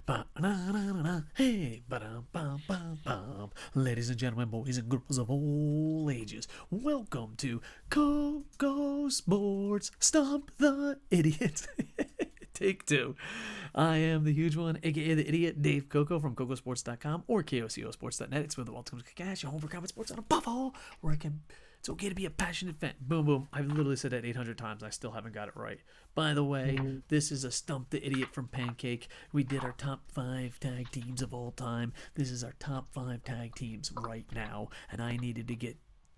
Hey, ba-dum-bum-bum-bum. Ladies and gentlemen, boys and girls of all ages, welcome to Coco Sports Stump the Idiot. Take two. I am the huge one, aka the idiot, Dave Coco from KocoSports.com or KocoSports.net. It's where the Baltimore Cash, your home for common sports, and above all, where it's okay to be a passionate fan. Boom, boom. I've literally said that 800 times. I still haven't got it right. By the way, this is a Stump the Idiot from Pancake. We did our top 5 tag teams of all time. This is our top 5 tag teams right now. And I needed to get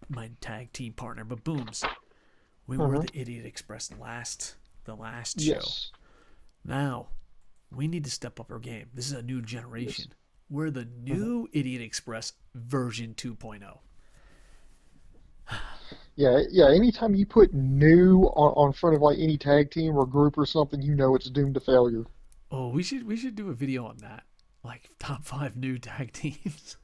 my tag team partner. But booms, we were the Idiot Express the last show. Yes. Now, we need to step up our game. This is a new generation. Yes. We're the new Idiot Express version 2.0. Yeah. Anytime you put new on front of like any tag team or group or something, you know it's doomed to failure. Oh, we should do a video on that. Like top 5 new tag teams.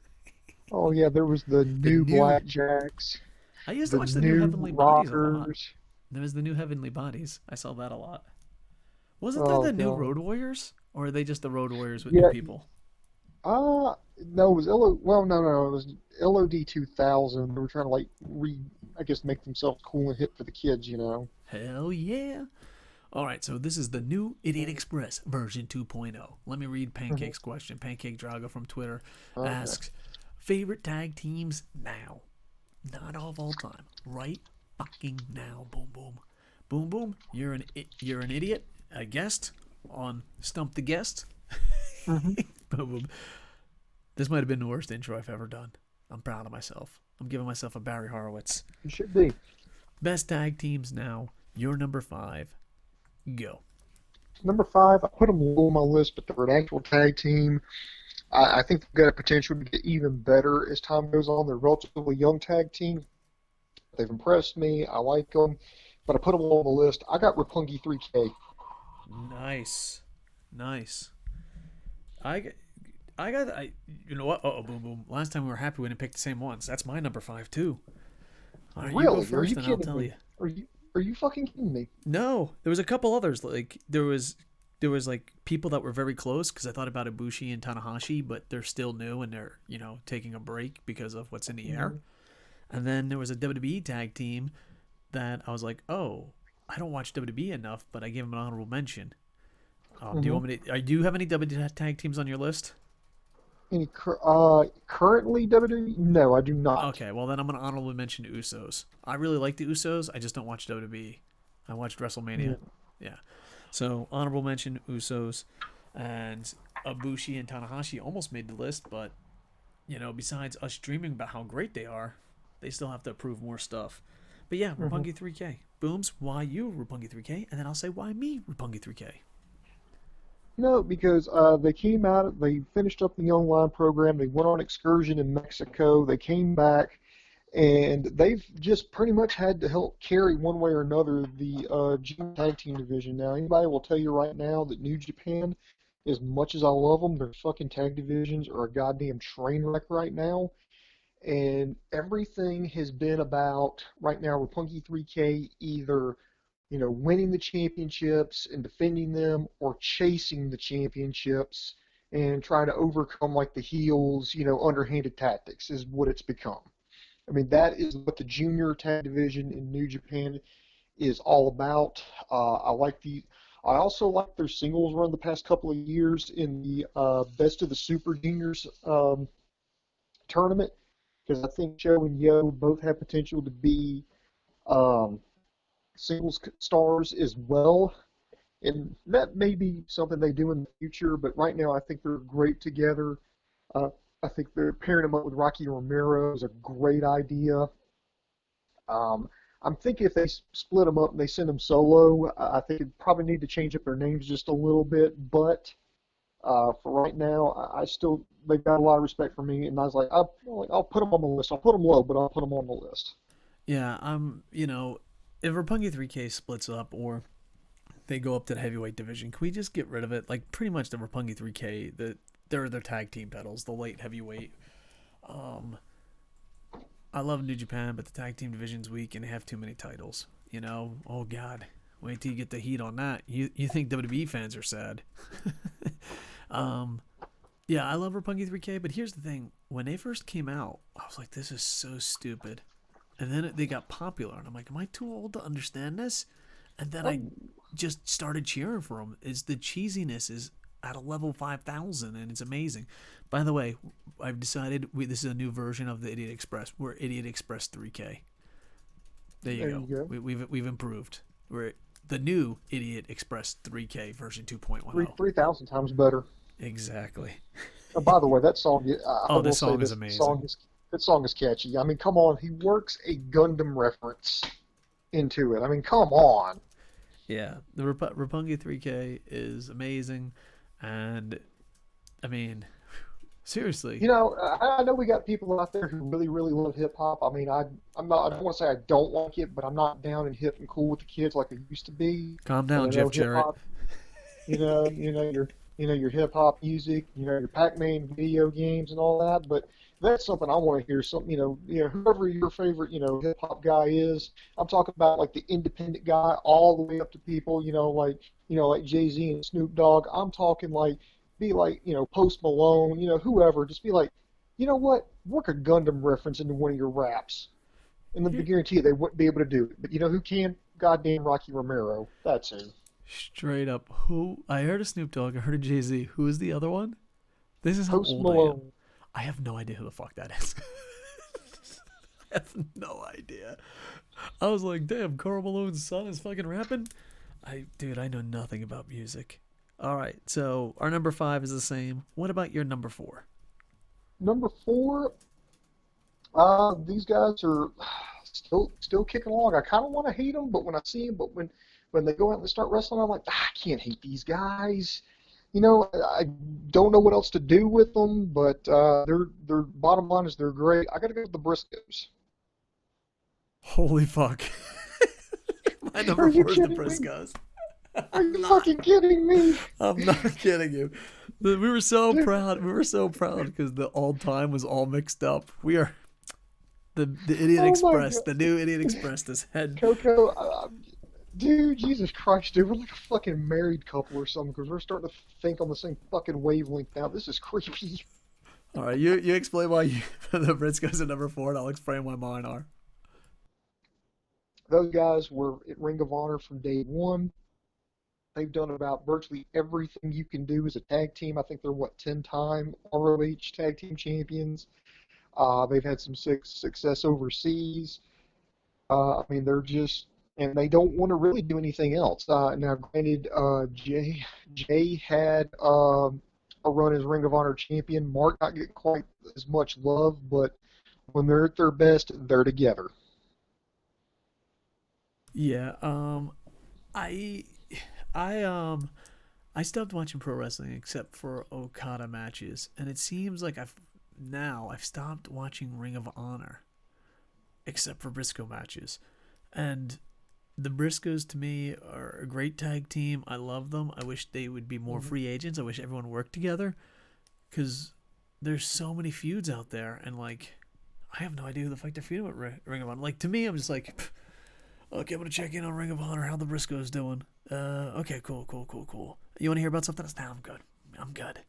Oh yeah, there was the The new new Blackjacks, I used to the watch the new new Heavenly Bodies a lot. Rockers. There was the new Heavenly Bodies. I saw that a lot. Wasn't there Oh the new god. Road Warriors? Or are they just the Road Warriors with new Yeah. people? No, it was no, it was LOD 2000. They were trying to I guess make themselves cool and hip for the kids. Hell yeah. Alright, so this is the new Idiot Express version 2.0. Let me read Mhm. Pancake's question. Pancake Drago from Twitter Okay. asks, favorite tag teams now. Not of all time. Right fucking now. Boom, boom. Boom, boom. You're an idiot. A guest on Stump the Guest. hmm Boom, boom. This might have been the worst intro I've ever done. I'm proud of myself. I'm giving myself a Barry Horowitz. You should be. Best tag teams now. You're number 5. Go. Number 5, I put them low on my list, but they're an actual tag team. I think they've got a potential to get even better as time goes on. They're a relatively young tag team. They've impressed me. I like them, but I put them low on the list. I got Roppongi 3K. Nice. Nice. I, I you know what? Oh, boom, boom. Last time we were happy we didn't pick the same ones. That's my number 5, too. All right, you go Really? Are first you and I'll kidding tell me? you. Are you fucking kidding me? No, there was a couple others. Like there was like people that were very close because I thought about Ibushi and Tanahashi, but they're still new and they're taking a break because of what's in the air. hmm And then there was a WWE tag team that I was like, oh, I don't watch WWE enough, but I gave them an honorable mention. Do you hmm want me to? Do you have any WWE tag teams on your list? Currently WWE? No, I do not. Okay, well then I'm gonna honorably mention the Usos. I really like the Usos. I just don't watch WWE. I watched WrestleMania. Mhm. Yeah. So honorable mention Usos, and Ibushi and Tanahashi almost made the list, but besides us dreaming about how great they are, they still have to prove more stuff. But yeah, Mhm. Roppongi 3K. Booms, why you Roppongi 3K? And then I'll say why me Roppongi 3K. No, because they came out, they finished up the online program, they went on excursion in Mexico, they came back, and they've just pretty much had to help carry one way or another the junior tag team division. Now, anybody will tell you right now that New Japan, as much as I love them, their fucking tag divisions are a goddamn train wreck right now. And everything has been about right now with Punky 3K either winning the championships and defending them or chasing the championships and trying to overcome like the heels, underhanded tactics is what it's become. I mean, that is what the junior tag division in New Japan is all about. I also like their singles run the past couple of years in the Best of the Super Juniors tournament because I think Joe and Yo both have potential to be um, singles stars as well. And that may be something they do in the future, but right now I think they're great together. Uh, I think they're pairing them up with Rocky Romero is a great idea. Um, I'm thinking if they split them up and they send them solo, I think they probably need to change up their names just a little bit. But for right now, I still they've got a lot of respect for me, and I was like, I'll put them on the list. I'll put them low, but I'll put them on the list. Yeah, if Roppongi 3K splits up or they go up to the heavyweight division, can we just get rid of it? Like pretty much the Roppongi 3K, they're their tag team titles, the light heavyweight. Um, I love New Japan, but the tag team division's weak and they have too many titles. Oh god, wait till you get the heat on that. You think WWE fans are sad? Um, yeah, I love Roppongi 3K, but here's the thing: when they first came out, I was like, "This is so stupid," and then they got popular, and I'm like, "Am I too old to understand this?" And then I Oh, just started cheering for them. Is the cheesiness is at a level 5,000, and it's amazing. By the way, I've decided this is a new version of the Idiot Express. We're Idiot Express 3K. There you there go. you go. We've improved. We're the new Idiot Express 3K version 2.10. 3,000 times better. Exactly. Oh, by the way, that song, I Oh, this will say song is this, amazing. that song is catchy. I mean, come on, he works a Gundam reference into it. I mean, come on. Yeah, the Roppongi 3K is amazing, and I mean, seriously, I know we got people out there who really, really love hip hop. I mean, I'm not, I don't want to say I don't like it, but I'm not down and hip and cool with the kids like I used to be. calm And down, I know Jeff hip Jarrett. hop, your hip hop music, your Pac-Man video games and all that. But that's something I want to hear. Something, whoever your favorite, hip hop guy is. I'm talking about like the independent guy, all the way up to people, like Jay-Z and Snoop Dogg. I'm talking like, be like, Post Malone, whoever. Just be like, you know what? Work a Gundam reference into one of your raps, and then Here, guarantee you they wouldn't be able to do it. But you know who can? Goddamn Rocky Romero. That's who. straight up, who I heard of Snoop Dogg, I heard of Jay Z. Who is the other one? This is how Post old I am. Malone. I have no idea who the fuck that is. I have no idea. I was like, damn, Carl Malone's son is fucking rapping. Dude, I know nothing about music. All right, so our number five is the same. What about your number four? Number four, these guys are still kicking along. I kind of want to hate them, but when I see them, when they go out and they start wrestling, I'm like, I can't hate these guys. I don't know what else to do with them, but their bottom line is they're great. I got to go with the Briscoes. Holy fuck! My Are number you four is the kidding me? Briscoes. Are I'm you not. fucking kidding me? I'm not kidding you. We were so Dude, proud. We were so proud because the old time was all mixed up. We are the Idiot oh my Express, God. the new Idiot Express. This head. Coco, dude, Jesus Christ, dude, we're like a fucking married couple or something because we're starting to think on the same fucking wavelength now. This is creepy. All right, you explain why the Briscoes are number four, and I'll explain why mine are. Those guys were at Ring of Honor from day one. They've done about virtually everything you can do as a tag team. I think they're what 10-time ROH tag team champions. They've had some success overseas. I mean, they're just and they don't want to really do anything else. Now, granted, Jay had a run as Ring of Honor champion. Mark not getting quite as much love, but when they're at their best, they're together. Yeah. I, I I stopped watching pro wrestling except for Okada matches, and it seems like I've stopped watching Ring of Honor except for Briscoe matches, and the Briscoes to me are a great tag team. I love them. I wish they would be more Mhm. free agents. I wish everyone worked together because there's so many feuds out there, and like I have no idea who the fuck they're feuding with Ring of Honor. Like to me, I'm just like, okay, I'm gonna check in on Ring of Honor. How the Briscoes doing? Okay, cool. You want to hear about something else? Nah, I'm good. I'm good.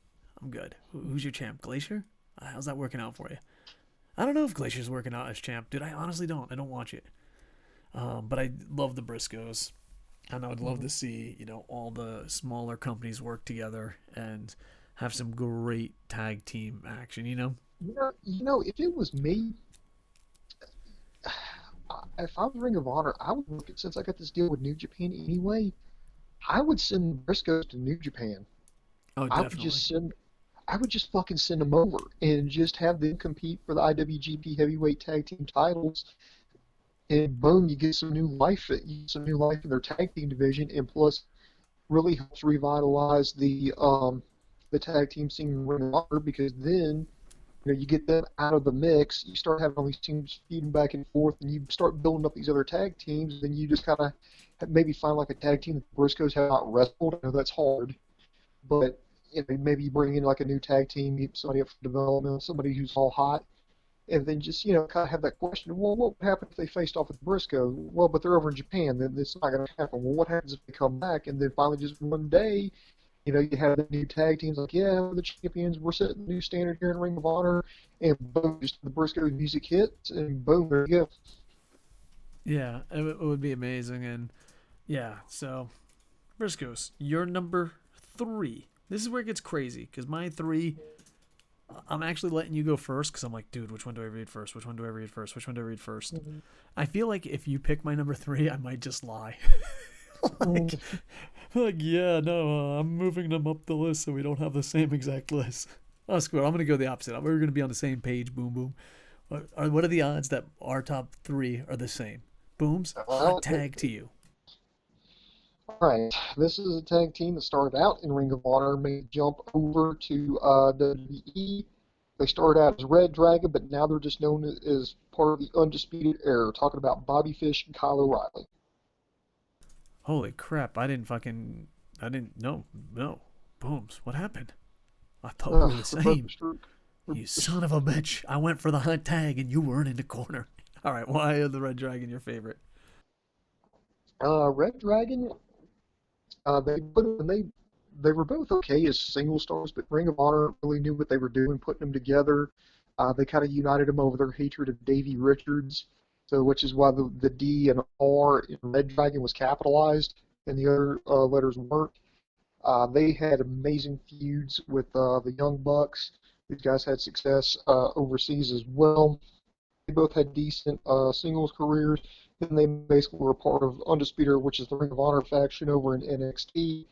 I'm good. Who's your champ? Glacier? How's that working out for you? I don't know if Glacier's working out as champ, dude. I honestly don't. I don't watch it. But I love the Briscoes, and I would love Mhm. to see all the smaller companies work together and have some great tag team action. If it was me, if I was Ring of Honor, I would look at since I got this deal with New Japan anyway, I would send Briscoes to New Japan. Oh, I would definitely. just send, I would just fucking send them over and just have them compete for the IWGP Heavyweight Tag Team titles, and boom, you get some new life. You get some new life in their tag team division, and plus, really helps revitalize the tag team scene in Ring of Honor because then you get them out of the mix, you start having all these teams feeding back and forth, and you start building up these other tag teams, and you just kind of maybe find like a tag team that the Briscoes have not wrestled. I know that's hard, but maybe you bring in like a new tag team, get somebody up for development, somebody who's all hot, and then just kind of have that question. Well, what would happen if they faced off with Briscoe? Well, but they're over in Japan, then it's not going to happen. Well, what happens if they come back and then finally just one day You have the new tag teams like, yeah, we're the champions. We're setting a new standard here in Ring of Honor, and boom, just the Briscoe music hits, and boom, there you go. Yeah, it would be amazing. And yeah, so Briscoes, you're number three. This is where it gets crazy because my three, I'm actually letting you go first because I'm like, dude, which one do I read first? Which one do I read first? Which one do I read first? Mhm. I feel like if you pick my number three, I might just lie. like, Mhm. like, yeah, no, I'm moving them up the list so we don't have the same exact list. Oh, screw it. I'm gonna go the opposite. We're gonna be on the same page. Boom, boom. What are the odds that our top three are the same? Booms. Hot Well, tag to you. all right. This is a tag team that started out in Ring of Honor, made a jump over to WWE. They started out as Red Dragon, but now they're just known as part of the Undisputed Era. Talking about Bobby Fish and Kyle O'Reilly. Holy crap! I didn't know. No. Booms. What happened? I thought we were the The brother same. stroke. You son of a bitch! I went for the hot tag and you weren't in the corner. All right. Why is the Red Dragon your favorite? Red Dragon, they put them, they were both okay as single stars, but Ring of Honor really knew what they were doing, putting them together. They kind of united them over their hatred of Davey Richards, so which is why the D and R in Red Dragon was capitalized and the other letters weren't. They had amazing feuds with the Young Bucks. These guys had success overseas as well. They both had decent singles careers. Then they basically were a part of Undisputed, which is the Ring of Honor faction over in NXT.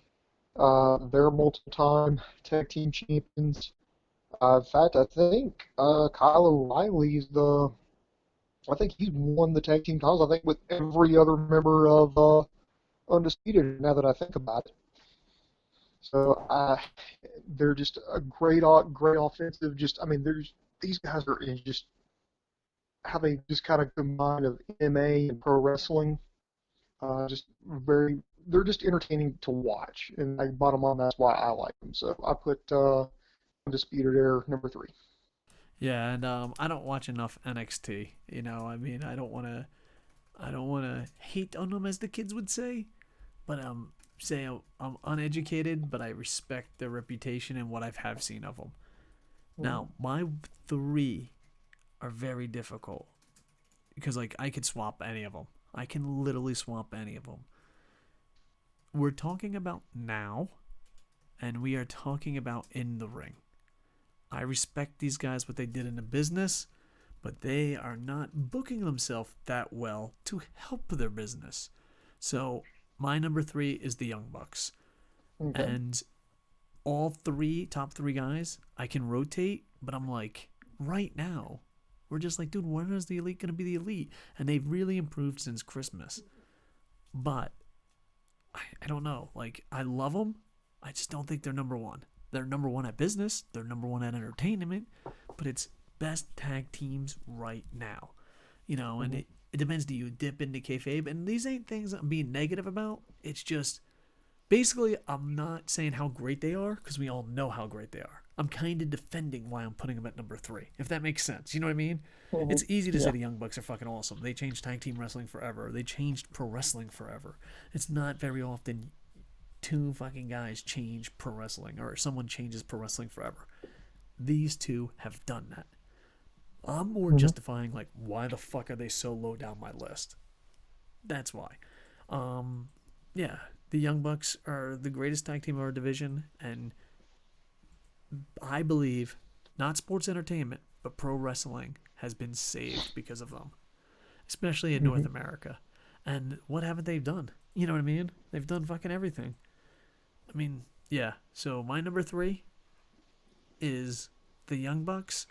They're multiple-time tag team champions. In fact, I think Kyle O'Reilly is the. I think he's won the tag team titles. I think with every other member of Undisputed. Now that I think about it, so they're just a great offensive. Just I mean, there's these guys are in just how they just kind of combine of MMA and pro wrestling. Just very, they're just entertaining to watch. And like, bottom line, that's why I like them. So I put Undisputed Era number three. Yeah, and I don't watch enough NXT. I mean, I don't want to hate on them as the kids would say, but say I'm uneducated, but I respect their reputation and what have seen of them. Mhm. Now, my three are very difficult because like I could swap any of them. I can literally swap any of them. We're talking about now, and we are talking about in the ring. I respect these guys what they did in the business, but they are not booking themselves that well to help their business. So my number three is the Young Bucks, Okay. and all three top three guys I can rotate, but I'm like right now we're just like, dude, when is the elite gonna be the elite? And they've really improved since Christmas, but I don't know. Like I love them, I just don't think they're number one. They're number one at business. They're number one at entertainment, but it's best tag teams right now. And Hmm. it depends. Do you dip into kayfabe? And these ain't things I'm being negative about. It's just basically I'm not saying how great they are because we all know how great they are. I'm kind of defending why I'm putting them at number three, if that makes sense. You know what I mean? Hmm. It's easy to say Yeah. the Young Bucks are fucking awesome. They changed tag team wrestling forever. They changed pro wrestling forever. It's not very often two fucking guys change pro wrestling or someone changes pro wrestling forever. These two have done that. I'm more Hmm. justifying like why the fuck are they so low down my list? That's why. Um, yeah, the Young Bucks are the greatest tag team of our division, and I believe not sports entertainment, but pro wrestling has been saved because of them, especially in North Hmm. America. And what haven't they done? You know what I mean? They've done fucking everything. I mean, yeah. So my number three is the Young Bucks.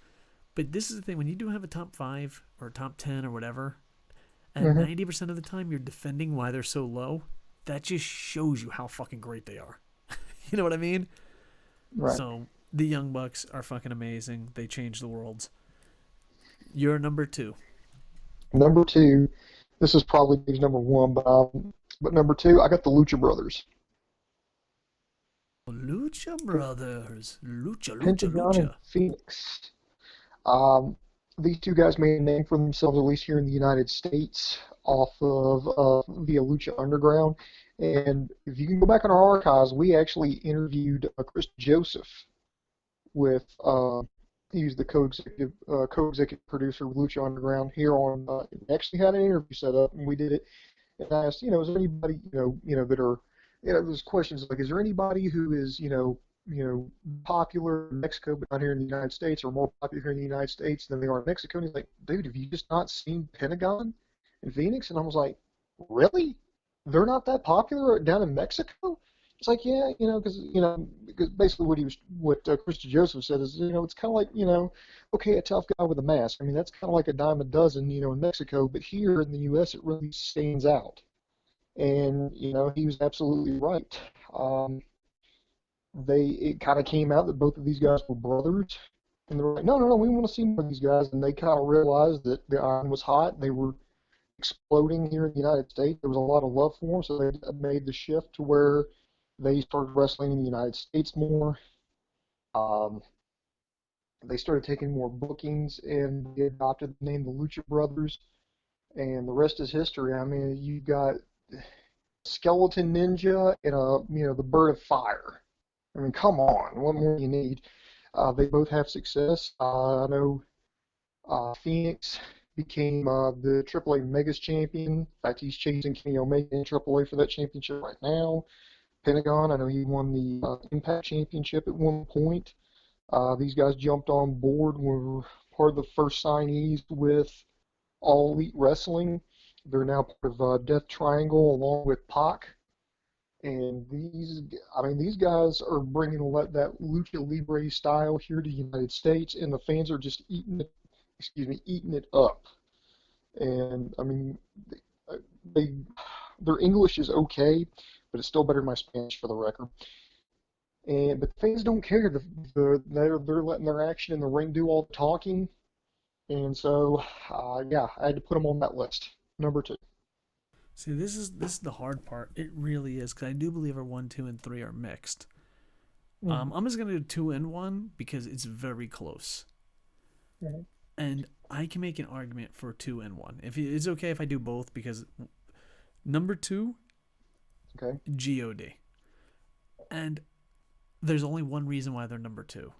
But this is the thing: when you do have a top five or top 10 or whatever, and Hmm. 90% of the time you're defending why they're so low, that just shows you how fucking great they are. You know what I mean? Right. So the Young Bucks are fucking amazing. They change the world. You're number two. Number two, this is probably Dave's number one, but number two, I got the Lucha Brothers, Lucha Brothers. Lucha, Lucha, Pentagon and Lucha. Phoenix. Um, these two guys made a name for themselves, at least here in the United States, off of via Lucha Underground. And if you can go back in our archives, we actually interviewed Chris Joseph with he was the co-executive producer of Lucha Underground here on. We actually had an interview set up, and we did it. And I asked, is there anybody, that are, there's questions like, is there anybody who is, popular in Mexico but not here in the United States, or more popular here in the United States than they are in Mexico? And he's like, dude, have you just not seen Pentagon in Phoenix? And I was like, really? They're not that popular down in Mexico? It's like, yeah, because basically what Christy Joseph said is, it's kind of like, okay, a tough guy with a mask. I mean, that's kind of like a dime a dozen, in Mexico, but here in the U.S. it really stands out. And, he was absolutely right. Um, it kind of came out that both of these guys were brothers, and they were like, no, no, no, we want to see more of these guys. And they kind of realized that the iron was hot. They were exploding here in the United States. There was a lot of love for them, so they made the shift to where they started wrestling in the United States more. Um, they started taking more bookings, and they adopted the name the Lucha Brothers, and the rest is history. I mean, you got Skeleton Ninja and the Bird of Fire. I mean, come on, what more do you need? They both have success. I know Phoenix became the AAA Megas champion. In fact, he's chasing Kenny Omega in AAA for that championship right now. Pentagon, I know he won the Impact Championship at one point. These guys jumped on board, were part of the first signees with All Elite Wrestling. They're now part of Death Triangle along with Pac. And these guys are bringing that lucha libre style here to the United States, and the fans are just eating it up. And I mean, they their English is okay, but it's still better than my Spanish for the record. But the fans don't care. They're letting their action in the ring do all the talking, and so yeah, I had to put them on that list. Number two. See, this is the hard part. It really is, because I do believe our 1, 2, and 3 are mixed. Mm-hmm. I'm just gonna do 2 and 1 because it's very close, Mm-hmm. and I can make an argument for 2 and 1. If it's okay if I do both, because number 2, Okay. g.o.d, and there's only one reason why they're number 2,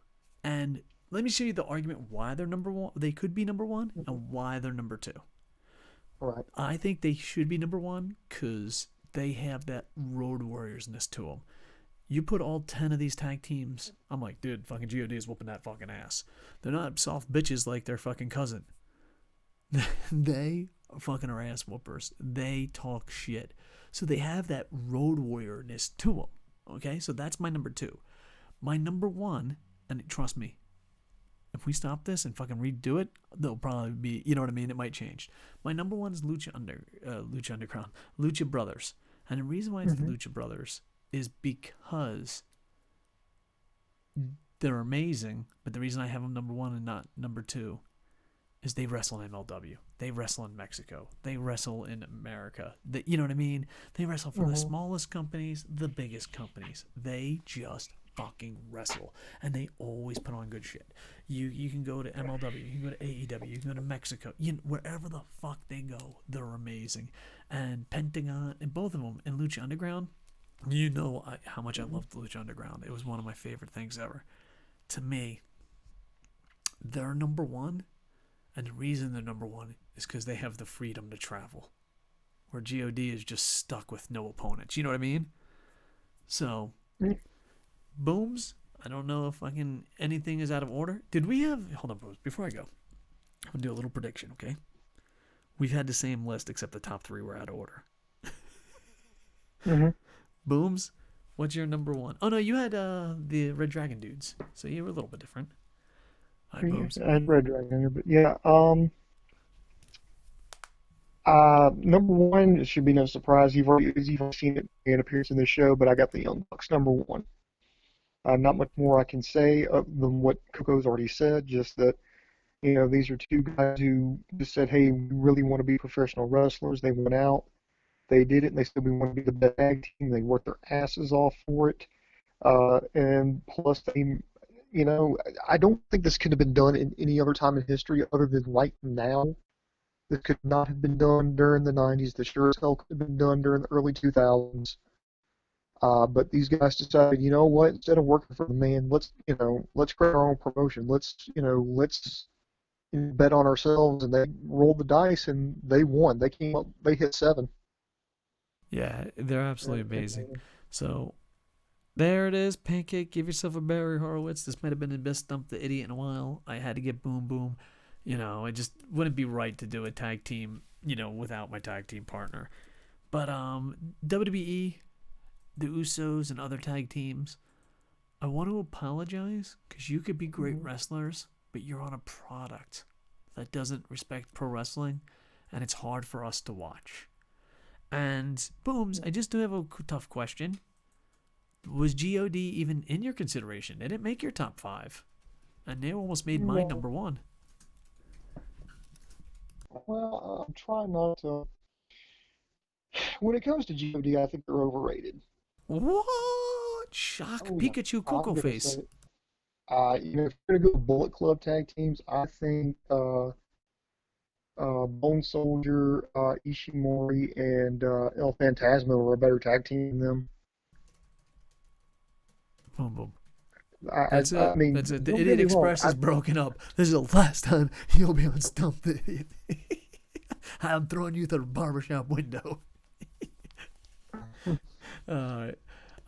and let me show you the argument why they're number 1. They could be number 1, Mm-hmm. and why they're number 2. All right. I think they should be number 1 because they have that Road Warriorsness to them. You put all 10 of these tag teams, I'm like, dude, fucking g.o.d is whooping that fucking ass. They're not soft bitches like their fucking cousin. They fucking are ass whoopers. They talk shit. So they have that Road Warriorness to them. Okay, so that's my number 2. My number 1, and trust me, if we stop this and fucking redo it, they'll probably be, you know what I mean? It might change. My number 1 is Lucha Underground, Lucha Brothers. And the reason why it's the Mm-hmm. Lucha Brothers is because they're amazing, but the reason I have them number 1 and not number 2 is they wrestle in MLW. They wrestle in Mexico. They wrestle in America. You know what I mean? They wrestle for the Mm-hmm. smallest companies, the biggest companies. They just fucking wrestle, and they always put on good shit. You can go to MLW, you can go to AEW, you can go to Mexico, wherever the fuck they go, they're amazing. And Pentagon, and both of them in Lucha Underground, how much I loved Lucha Underground. It was one of my favorite things ever. To me, they're number 1, and the reason they're number 1 is because they have the freedom to travel, where g.o.d is just stuck with no opponents. You know what I mean? So, Booms, I don't know if anything is out of order. Did we have, hold on, Booms, before I go, I'm going to do a little prediction, okay? We've had the same list, except the top 3 were out of order. Mm-hmm. Booms, what's your number 1? Oh, no, you had the Red Dragon dudes, so you were a little bit different. All right, Booms. I had Red Dragon here, but yeah. Number one, it should be no surprise. You've already seen it in appearance in this show, but I got the Young Bucks number 1. Not much more I can say than what Coco's already said. Just that these are two guys who just said, "Hey, we really want to be professional wrestlers." They went out, they did it, and they said, "We want to be the best tag team." They worked their asses off for it, and plus I don't think this could have been done in any other time in history other than right now. This could not have been done during the 90s. This sure as hell could have been done during the early 2000s. But these guys decided, you know what? Instead of working for the man, let's create our own promotion. Let's bet on ourselves. And they rolled the dice and they won. They came up, they hit seven. Yeah, they're absolutely And amazing. So there it is, Pancake. Give yourself a Barry Horowitz. This might have been the best Stump the Idiot in a while. I had to get Boom Boom. It just wouldn't be right to do a tag team, without my tag team partner. But WWE, the Usos, and other tag teams, I want to apologize because you could be great Mhm. wrestlers, but you're on a product that doesn't respect pro wrestling, and it's hard for us to watch. And Booms, I just do have a tough question. Was g.o.d. even in your consideration? They didn't make your top five, and they almost made mine No, number one. well, I'm trying not to. When it comes to God, I think they're overrated. What? Shock Oh yeah, Pikachu I'm Coco gonna say Face. it. If you're gonna go Bullet Club tag teams, I think Bone Soldier, Ishimori, and El Phantasmo are a better tag team than them. Boom, boom. I, That's I, it. I mean, That's it. The don't get Idiot me wrong. Express is broken up. This is the last time you'll be on Stump the Idiot. I'm throwing you through the barbershop window. All right.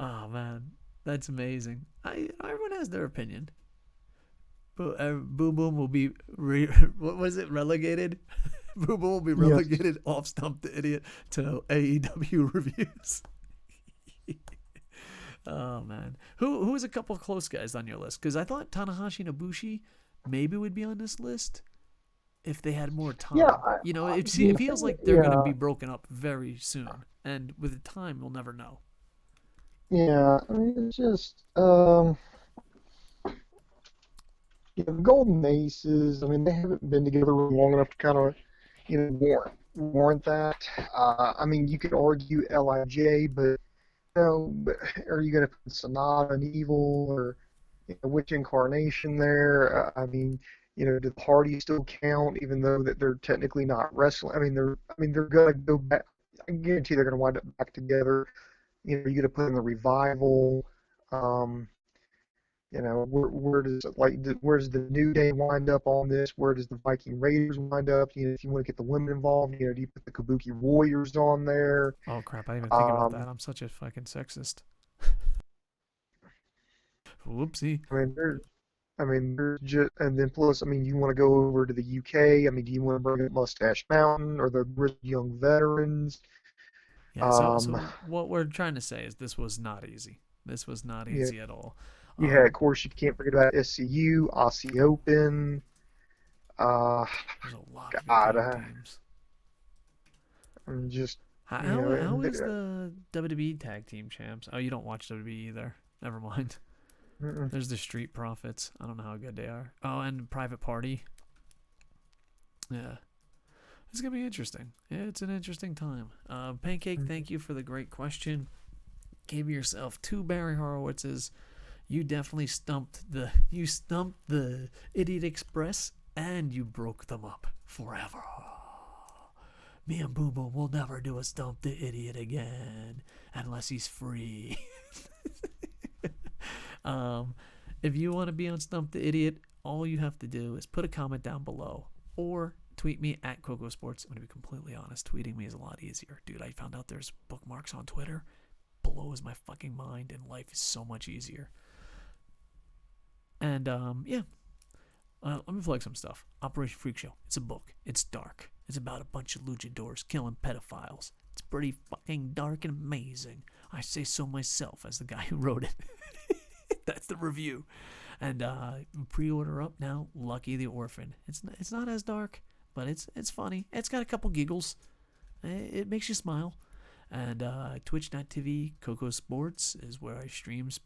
Oh man, that's amazing. Everyone has their opinion. But Boom Boom will be what was it, relegated? Boom Boom will be Yes. relegated off Stump the Idiot to AEW reviews. Oh man, who is a couple of close guys on your list? Because I thought Tanahashi and Ibushi maybe would be on this list if they had more Yeah. time. It The feels thing, like they're going to yeah, be broken up very soon, and with the time, we'll never know. yeah. I mean, it's just the Golden Aces. I mean, they haven't been together long enough to kind of, warrant that. I mean, you could argue Lij, but but are you going to put Sonata and Evil or which incarnation there? I mean, do the Hardys still count, even though that they're technically not wrestling? I mean, they're going to go back. I guarantee they're going to wind up back together. You got to put in the revival. Um, where does where does the New Day wind up on this? Where does the Viking Raiders wind up? If you want to get the women involved, do you put the Kabuki Warriors on there? Oh crap! I didn't even think about that. Um, I'm such a fucking sexist. Whoopsie. there's just, and then plus, you want to go over to the UK. Do you want to bring up Mustache Mountain or the Young Veterans? Yeah. So Um, so what we're trying to say is this was not easy. This was not yeah, easy at all. yeah. Of course, you can't forget about SCU, Aussie Open. Uh, There's a lot of good God, tag teams. I'm just, How you know, how, how and, is the WWE tag team champs? Oh, you don't watch WWE either. Never mind. mm-mm. There's the Street Profits. I don't know how good they are. Oh, and Private Party. Yeah. It's gonna be interesting. Yeah, it's an interesting time. Pancake, thank you for the great question. Gave yourself two Barry Horowitzes. You stumped the Idiot Express, and you broke them up forever. Me and Boom Boom will never do a Stump the Idiot again unless he's free. um, if you want to be on Stump the Idiot, all you have to do is put a comment down below or tweet me at KocoSports. I'm going to be completely honest. Tweeting me is a lot easier. Dude, I found out there's bookmarks on Twitter. Blows my fucking mind, and life is so much easier. And, yeah. Let me plug some stuff. Operation Freak Show. It's a book. It's dark. It's about a bunch of luchadors killing pedophiles. It's pretty fucking dark and amazing. I say so myself as the guy who wrote it. That's the review. And pre-order up now. Lucky the Orphan. It's not as dark, but it's funny. It's got a couple giggles. It makes you smile. And Twitch.tv KocoSports is where I streams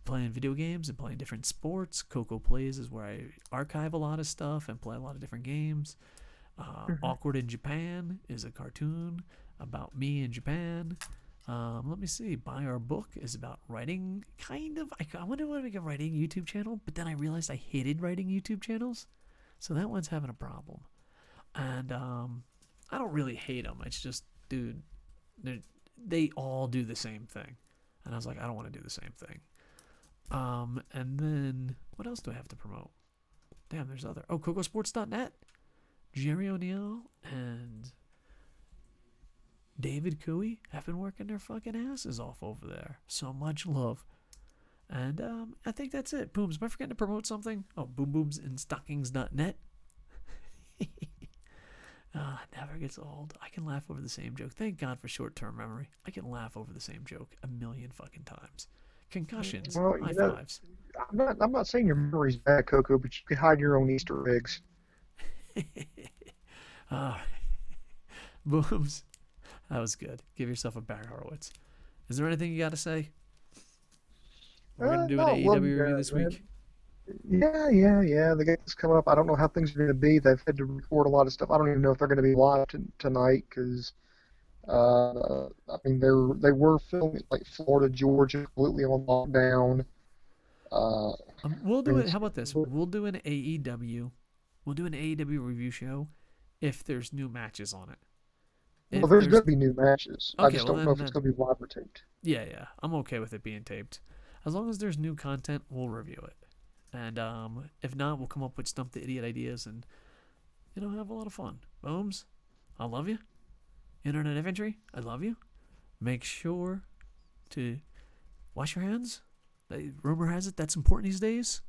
playing video games and playing different sports. Coco Plays is where I archive a lot of stuff and play a lot of different games. Awkward in Japan is a cartoon about me in Japan. Let me see. Buy Our Book is about writing, kind of. I wanted to make a writing YouTube channel, but then I realized I hated writing YouTube channels. So that one's having a problem. And I don't really hate them. It's just, dude, they all do the same thing. And I was like, I don't want to do the same thing. And then what else do I have to promote? Damn, there's other. Oh, KocoSports.net. Jerry O'Neill and David Cooey have been working their fucking asses off over there. So much love. And I think that's it. Booms, am I forgetting to promote something? Oh, boomboomsandstockings.net. Never gets old. I can laugh over the same joke. Thank God for short-term memory. I can laugh over the same joke a million fucking times. Concussions, Well, high fives. I'm not saying your memory's bad, Coco, but you could hide your own Easter eggs. uh, Booms, that was good. Give yourself a Barry Horowitz. Is there anything you got to say? We're gonna do an No, love you AEW review guys, this man. week. Yeah. They got this coming up. I don't know how things are going to be. They've had to record a lot of stuff. I don't even know if they're going to be live tonight because I mean they were filming like Florida, Georgia, completely on lockdown. Uh, I We'll do mean, it. How about this? We'll do an AEW. We'll do an AEW review show if there's new matches on it. well, If there's there's going to be new matches. I okay, just well don't know then if it's that going to be live or taped. yeah, I'm okay with it being taped. As long as there's new content, we'll review it. And if not, we'll come up with Stump the Idiot ideas and have a lot of fun. Booms, I love you. Internet infantry, I love you. Make sure to wash your hands. Rumor has it that's important these days.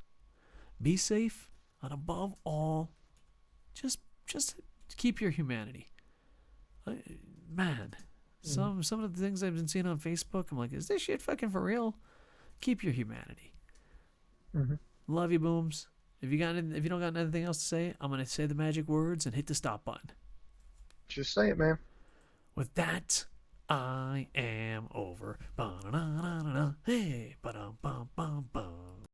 Be safe, and above all, just keep your humanity. Man, Mhm. some of the things I've been seeing on Facebook, I'm like, is this shit fucking for real? Keep your humanity. Mhm. Love you, Booms. If you don't got anything else to say, I'm gonna say the magic words and hit the stop button. Just say it, man. With that, I am over. Ba-na-na-na-na. Hey, ba-dum bum bum bum.